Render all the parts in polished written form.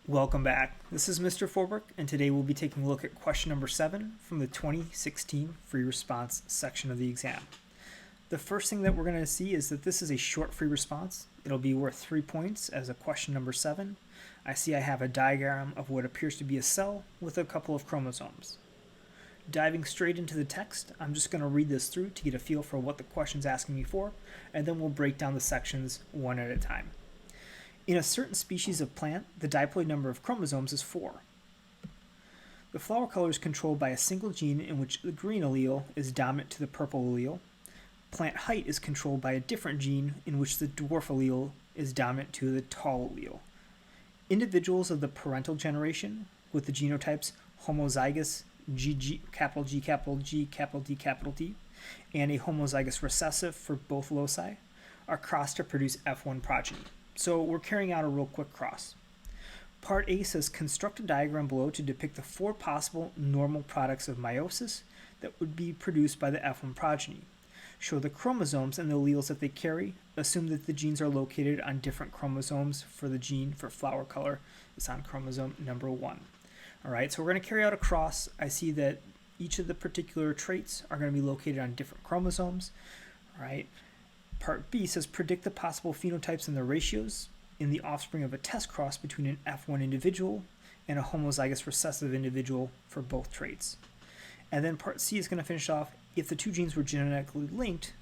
Welcome back. This is Mr. Forbrick, and today we'll be taking a look at question number 7 from the 2016 free response section of the exam. The first thing that we're going to see is that this is a short free response. It'll be worth 3 points as a question number 7. I see I have a diagram of what appears to be a cell with a couple of chromosomes. Diving straight into the text, I'm just going to read this through to get a feel for what the question's asking me for, and then we'll break down the sections one at a time. In a certain species of plant, the diploid number of chromosomes is 4. The flower color is controlled by a single gene in which the green allele is dominant to the purple allele. Plant height is controlled by a different gene in which the dwarf allele is dominant to the tall allele. Individuals of the parental generation with the genotypes homozygous G, capital G, capital G, capital D, capital D, and a homozygous recessive for both loci are crossed to produce F1 progeny. So we're carrying out a real quick cross. Part A says construct a diagram below to depict the 4 possible normal products of meiosis that would be produced by the F1 progeny. Show the chromosomes and the alleles that they carry. Assume that the genes are located on different chromosomes. For the gene for flower color, it's on chromosome number 1. Alright, so we're going to carry out a cross. I see that each of the particular traits are going to be located on different chromosomes. Alright. Part B says predict the possible phenotypes and the ratios in the offspring of a test cross between an F1 individual and a homozygous recessive individual for both traits. And then part C is going to finish off, if the 2 genes were genetically linked,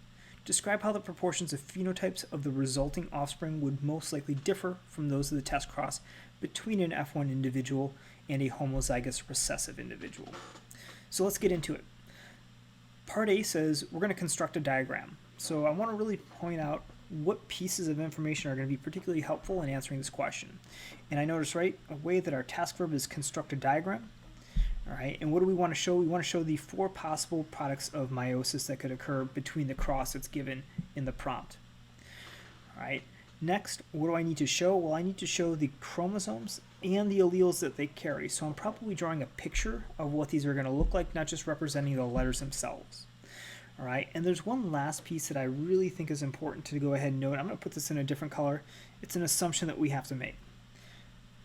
describe how the proportions of phenotypes of the resulting offspring would most likely differ from those of the test cross between an F1 individual and a homozygous recessive individual. So let's get into it. Part A says we're going to construct a diagram. So I want to really point out what pieces of information are going to be particularly helpful in answering this question. And I notice, right, a way that our task verb is construct a diagram. All right, and what do we want to show? We want to show the 4 possible products of meiosis that could occur between the cross that's given in the prompt. All right, next, what do I need to show? Well, I need to show the chromosomes and the alleles that they carry. So I'm probably drawing a picture of what these are going to look like, not just representing the letters themselves. All right, and there's one last piece that I really think is important to go ahead and note. I'm going to put this in a different color. It's an assumption that we have to make.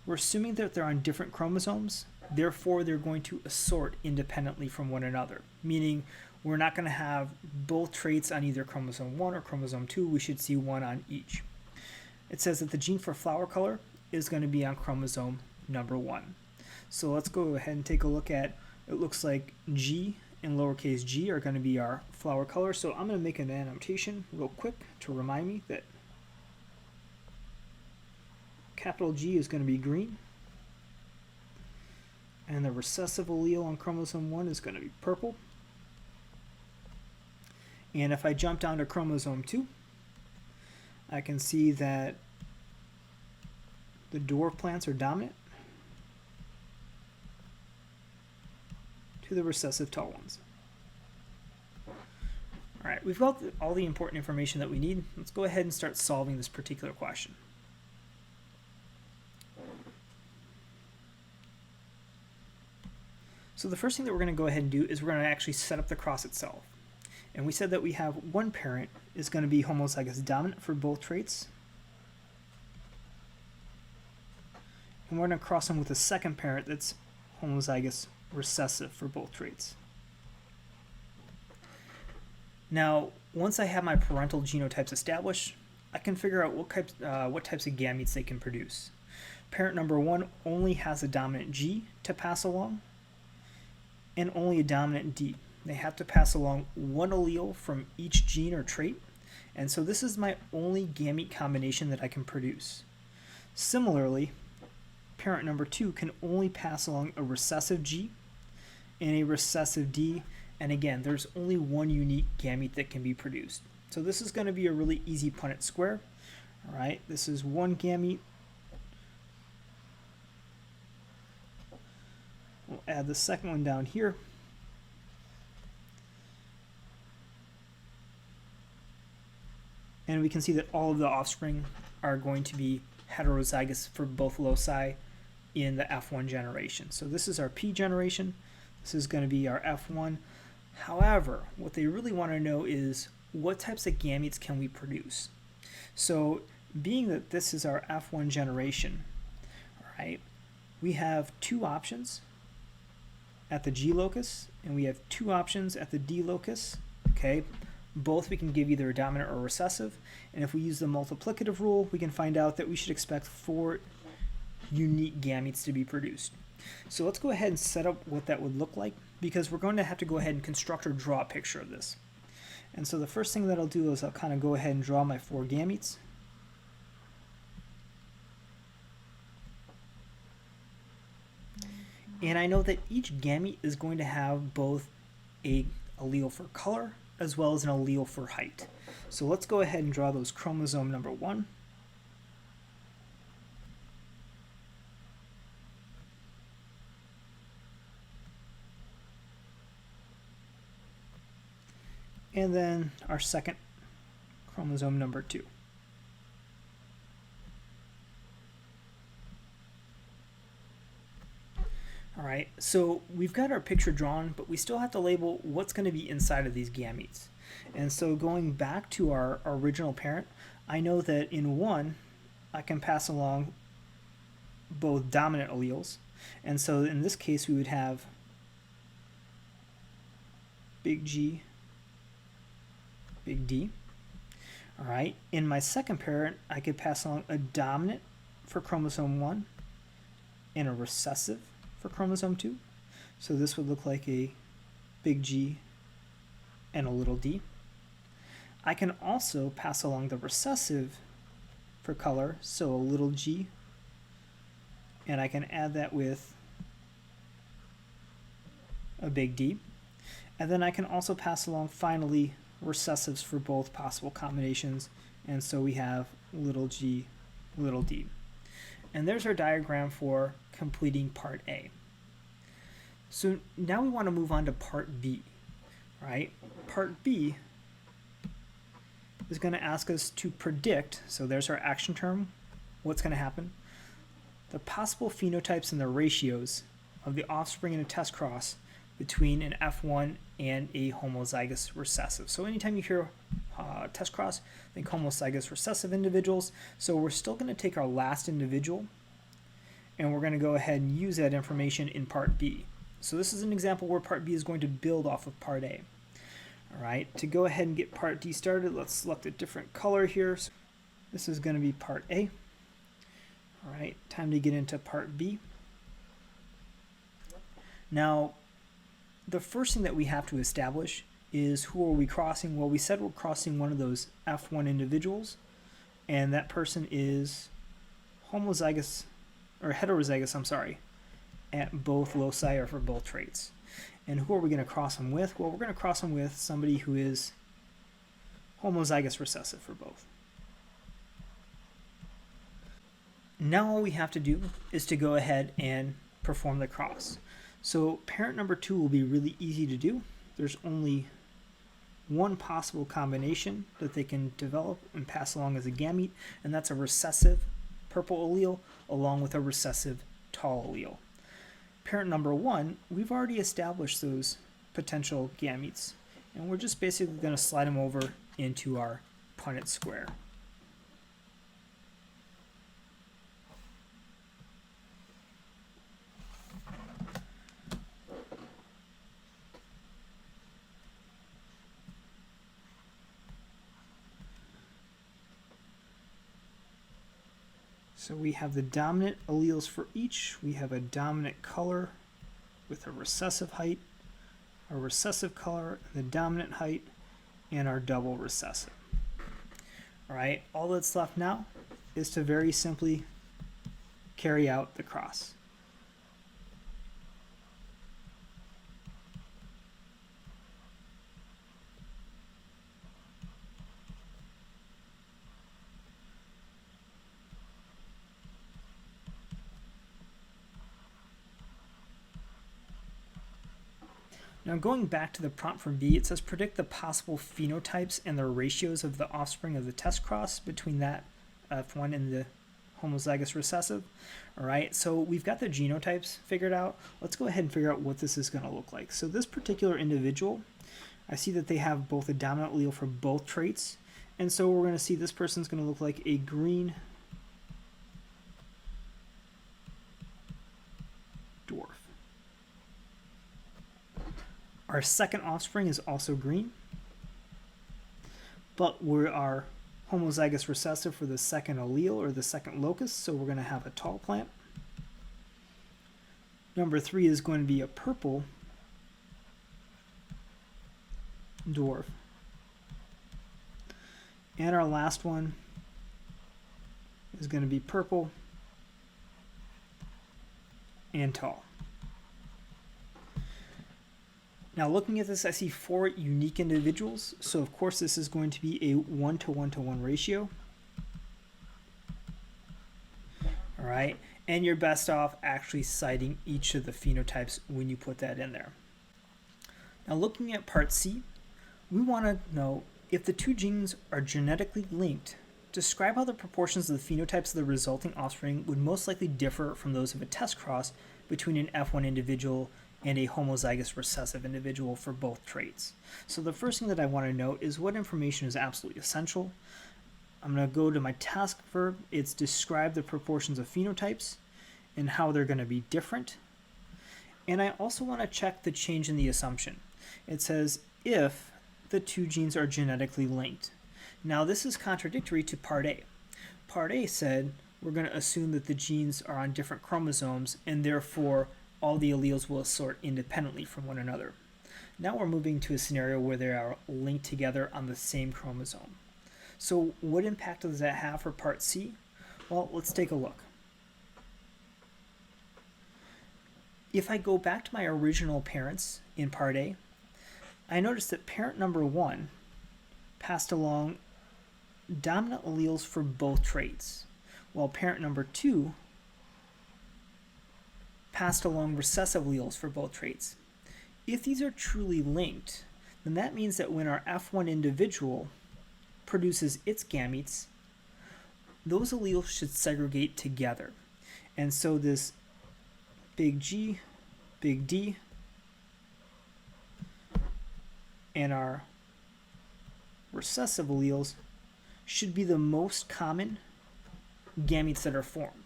We're assuming that they're on different chromosomes, therefore they're going to assort independently from one another, meaning we're not going to have both traits on either chromosome 1 or chromosome 2. We should see one on each. It says that the gene for flower color is going to be on chromosome number 1. So let's go ahead and take a look at, it looks like G and lowercase g are going to be our flower color. So I'm going to make an annotation real quick to remind me that capital G is going to be green, and the recessive allele on chromosome 1 is going to be purple. And if I jump down to chromosome 2, I can see that the dwarf plants are dominant to the recessive tall ones. All right, we've got all the important information that we need. Let's go ahead and start solving this particular question. So the first thing that we're going to go ahead and do is we're going to actually set up the cross itself. And we said that we have one parent is going to be homozygous dominant for both traits. And we're going to cross them with a second parent that's homozygous recessive for both traits. Now, once I have my parental genotypes established, I can figure out what types of gametes they can produce. Parent number 1 only has a dominant G to pass along, and only a dominant D. They have to pass along one allele from each gene or trait, and so this is my only gamete combination that I can produce. Similarly, parent number 2 can only pass along a recessive G and a recessive D, and again, there's only one unique gamete that can be produced. So this is going to be a really easy Punnett square. All right, this is one gamete. We'll add the second one down here. And we can see that all of the offspring are going to be heterozygous for both loci in the F1 generation. So this is our P generation. This is going to be our F1. However, what they really want to know is what types of gametes can we produce? So being that this is our F1 generation, all right, we have two options at the G locus, and we have two options at the D locus. Okay, both we can give either a dominant or recessive, and if we use the multiplicative rule, we can find out that we should expect 4 unique gametes to be produced. So let's go ahead and set up what that would look like, because we're going to have to go ahead and construct or draw a picture of this. And so the first thing that I'll do is I'll kind of go ahead and draw my 4 gametes. And I know that each gamete is going to have both a allele for color as well as an allele for height. So let's go ahead and draw those chromosome number 1. And then our second chromosome number 2. Alright, so we've got our picture drawn, but we still have to label what's going to be inside of these gametes. And so going back to our original parent, I know that in 1, I can pass along both dominant alleles. And so in this case, we would have big G, big D. Alright, in my second parent, I could pass along a dominant for chromosome 1 and a recessive for chromosome 2. So this would look like a big G and a little d. I can also pass along the recessive for color, so a little g, and I can add that with a big D. And then I can also pass along finally recessives for both possible combinations, and so we have little g, little d. And there's our diagram for completing part A. So now we want to move on to part B, right? Part B is going to ask us to predict, so there's our action term, what's going to happen, the possible phenotypes and the ratios of the offspring in a test cross between an F1 and a homozygous recessive. So anytime you hear test cross, think homozygous recessive individuals. So we're still going to take our last individual, and we're going to go ahead and use that information in part B. So this is an example where part B is going to build off of part A. All right, to go ahead and get part D started, let's select a different color here. So this is going to be part A. All right, time to get into part B. Now, the first thing that we have to establish is who are we crossing? Well, we said we're crossing one of those F1 individuals, and that person is homozygous, or heterozygous, I'm sorry, at both loci or for both traits. And who are we going to cross them with? Well, we're going to cross them with somebody who is homozygous recessive for both. Now all we have to do is to go ahead and perform the cross. So parent number 2 will be really easy to do. There's only one possible combination that they can develop and pass along as a gamete, and that's a recessive purple allele along with a recessive tall allele. Parent number 1, we've already established those potential gametes, and we're just basically going to slide them over into our Punnett square. So we have the dominant alleles for each. We have a dominant color with a recessive height, a recessive color, the dominant height, and our double recessive. All right, all that's left now is to very simply carry out the cross. Now going back to the prompt for B, it says predict the possible phenotypes and the ratios of the offspring of the test cross between that F1 and the homozygous recessive. All right, so we've got the genotypes figured out. Let's go ahead and figure out what this is going to look like. So this particular individual, I see that they have both a dominant allele for both traits, and so we're going to see this person's going to look like a green Our second offspring is also green, but we are homozygous recessive for the second allele or the second locus, so we're going to have a tall plant. Number 3 is going to be a purple dwarf. And our last one is going to be purple and tall. Now looking at this, I see 4 unique individuals, so of course this is going to be a 1-to-1-to-1 ratio. All right, and you're best off actually citing each of the phenotypes when you put that in there. Now looking at part C, we want to know if the 2 genes are genetically linked, describe how the proportions of the phenotypes of the resulting offspring would most likely differ from those of a test cross between an F1 individual and a homozygous recessive individual for both traits. So the first thing that I want to note is what information is absolutely essential. I'm going to go to my task verb. It's describe the proportions of phenotypes and how they're going to be different. And I also want to check the change in the assumption. It says if the 2 genes are genetically linked. Now this is contradictory to part A. Part A said we're going to assume that the genes are on different chromosomes and therefore all the alleles will assort independently from one another. Now we're moving to a scenario where they are linked together on the same chromosome. So what impact does that have for part C? Well, let's take a look. If I go back to my original parents in part A, I notice that parent number 1 passed along dominant alleles for both traits, while parent number 2 passed along recessive alleles for both traits. If these are truly linked, then that means that when our F1 individual produces its gametes, those alleles should segregate together. And so this big G, big D, and our recessive alleles should be the most common gametes that are formed.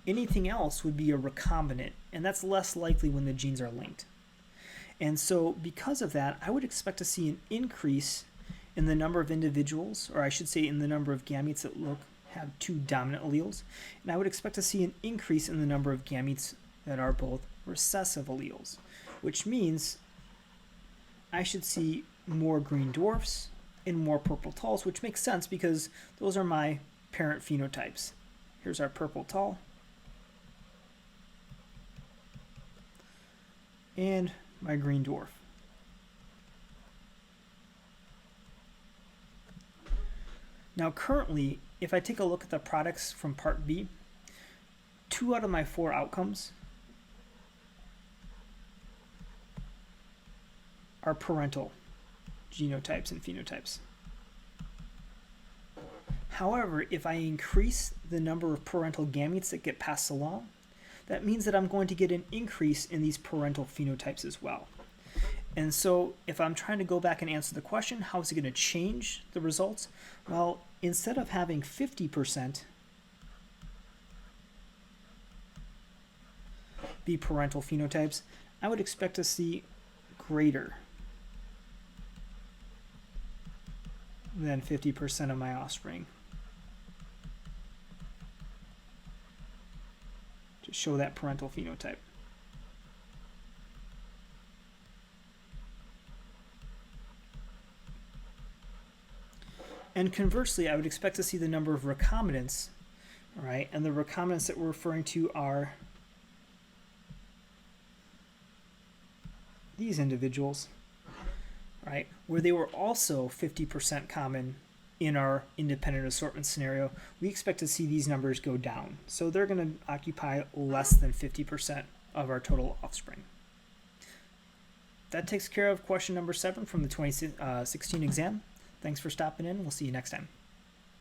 Anything else would be a recombinant, and that's less likely when the genes are linked. And so because of that, I would expect to see an increase in the number of individuals, or I should say in the number of gametes that have 2 dominant alleles, and I would expect to see an increase in the number of gametes that are both recessive alleles, which means I should see more green dwarfs and more purple talls, which makes sense because those are my parent phenotypes. Here's our purple tall and my green dwarf. Now currently, if I take a look at the products from part B, 2 out of my 4 outcomes are parental genotypes and phenotypes. However, if I increase the number of parental gametes that get passed along, that means that I'm going to get an increase in these parental phenotypes as well. And so if I'm trying to go back and answer the question, how is it going to change the results? Well, instead of having 50% be parental phenotypes, I would expect to see greater than 50% of my offspring to show that parental phenotype. And conversely, I would expect to see the number of recombinants, all right, and the recombinants that we're referring to are these individuals, right, where they were also 50% common in our independent assortment scenario. We expect to see these numbers go down. So they're going to occupy less than 50% of our total offspring. That takes care of question number 7 from the 2016 exam. Thanks for stopping in. We'll see you next time.